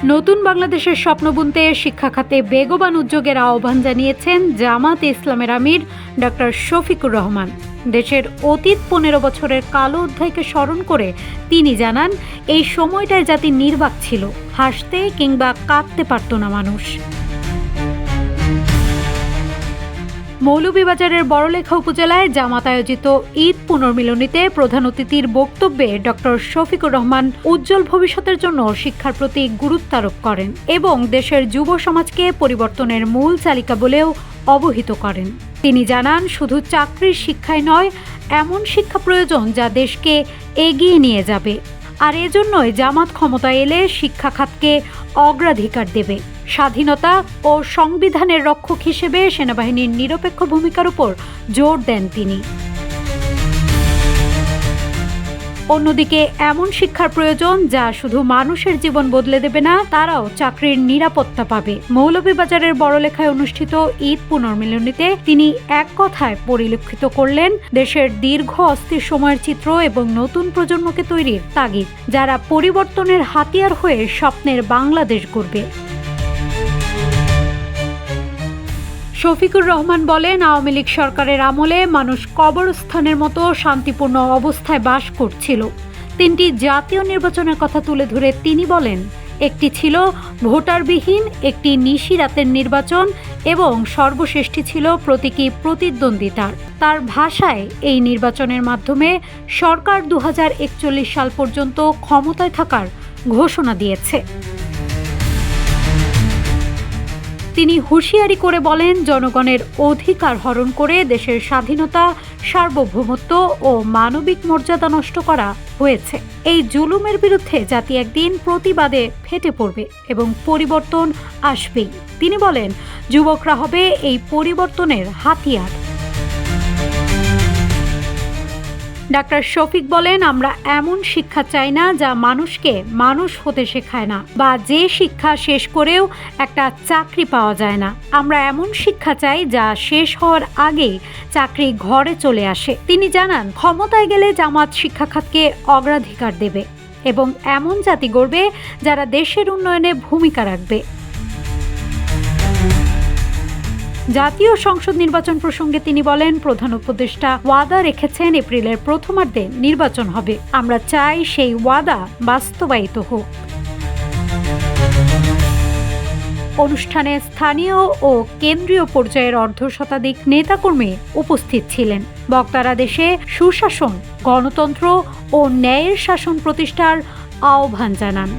নতুন বাংলাদেশের স্বপ্ন বুনতে শিক্ষা খাতে বেগবান উদ্যোগের আহ্বান জানিয়েছেন জামায়াতে ইসলামের আমির ডক্টর শফিকুর রহমান। দেশের অতীত 15 বছরের কালো অধ্যায়কে স্মরণ করে তিনি জানান, এই সময়টায় জাতি নির্বাক ছিল, হাসতে কিংবা কাঁদতে পারত না মানুষ। মৌলভীবাজারের বড়লেখা উপজেলায় জামাত আয়োজিত ঈদ পুনর্মিলনীতে প্রধান অতিথির বক্তব্যে ডক্টর শফিকুর রহমান উজ্জ্বল ভবিষ্যতের জন্য শিক্ষার প্রতি গুরুত্ব আরোপ করেন এবং দেশের যুব সমাজকে পরিবর্তনের মূল চালিকা বলেও অবহিত করেন। তিনি জানান, শুধু চাকরির শিক্ষায় নয়, এমন শিক্ষা প্রয়োজন যা দেশকে এগিয়ে নিয়ে যাবে। আর এজন্যই জামাত ক্ষমতায় এলে শিক্ষা খাতকে অগ্রাধিকার দেবে। স্বাধীনতা ও সংবিধানের রক্ষক হিসেবে সেনাবাহিনীর নিরপেক্ষ ভূমিকার উপর জোর দেন তিনি। অন্যদিকে এমন শিক্ষার প্রয়োজন যা শুধু মানুষের জীবন বদলে দেবে না, তারাও চাকরির নিরাপত্তা পাবে। মৌলভীবাজারের বড়লেখায় অনুষ্ঠিত ঈদ পুনর্মিলনীতে তিনি এক কথায় পরিলক্ষিত করলেন দেশের দীর্ঘ অস্থির সময়ের চিত্র এবং নতুন প্রজন্মকে তৈরির তাগিদ, যারা পরিবর্তনের হাতিয়ার হয়ে স্বপ্নের বাংলাদেশ গড়বে। শফিকুর রহমান বলেন, আওয়ামী লীগ সরকারের আমলে মানুষ কবরস্থানের মতো শান্তিপূর্ণ অবস্থায় বাস করছিল। 3টি জাতীয় নির্বাচনের কথা তুলে ধরে তিনি বলেন, একটি ছিল ভোটারবিহীন, একটি নিশি রাতের নির্বাচন এবং সর্বশেষটি ছিল প্রতীকী প্রতিদ্বন্দ্বিতার। তার ভাষায়, এই নির্বাচনের মাধ্যমে সরকার 2041 সাল পর্যন্ত ক্ষমতায় থাকার ঘোষণা দিয়েছে। তিনি হুঁশিয়ারি করে বলেন, জনগণের অধিকার হরণ করে দেশের স্বাধীনতা, সার্বভৌমত্ব ও মানবিক মর্যাদা নষ্ট করা হয়েছে। এই জুলুমের বিরুদ্ধে জাতি একদিন প্রতিবাদে ফেটে পড়বে এবং পরিবর্তন আসবেই। তিনি বলেন, যুবকরা হবে এই পরিবর্তনের হাতিয়ার। ডাক্তার শফিক বলেন, আমরা এমন শিক্ষা চাই না যা মানুষকে মানুষ হতে শেখায় না, বা যে শিক্ষা শেষ করেও একটা চাকরি পাওয়া যায় না। আমরা এমন শিক্ষা চাই যা শেষ হওয়ার আগেই চাকরি ঘরে চলে আসে। তিনি জানান, ক্ষমতায় গেলে জামাত শিক্ষা খাতকে অগ্রাধিকার দেবে এবং এমন জাতি গড়বে যারা দেশের উন্নয়নে ভূমিকা রাখবে। জাতীয় সংসদ নির্বাচন প্রসঙ্গে তিনি বলেন, প্রধান উপদেষ্টা ওয়াদা রেখেছেন এপ্রিলের প্রথমার্ধে নির্বাচন হবে। আমরা চাই সেই ওয়াদা বাস্তবায়িত হোক। অনুষ্ঠানে স্থানীয় ও কেন্দ্রীয় পর্যায়ের অর্ধশতাধিক নেতাকর্মী উপস্থিত ছিলেন। বক্তারা দেশে সুশাসন, গণতন্ত্র ও ন্যায়ের শাসন প্রতিষ্ঠার আহ্বান জানান।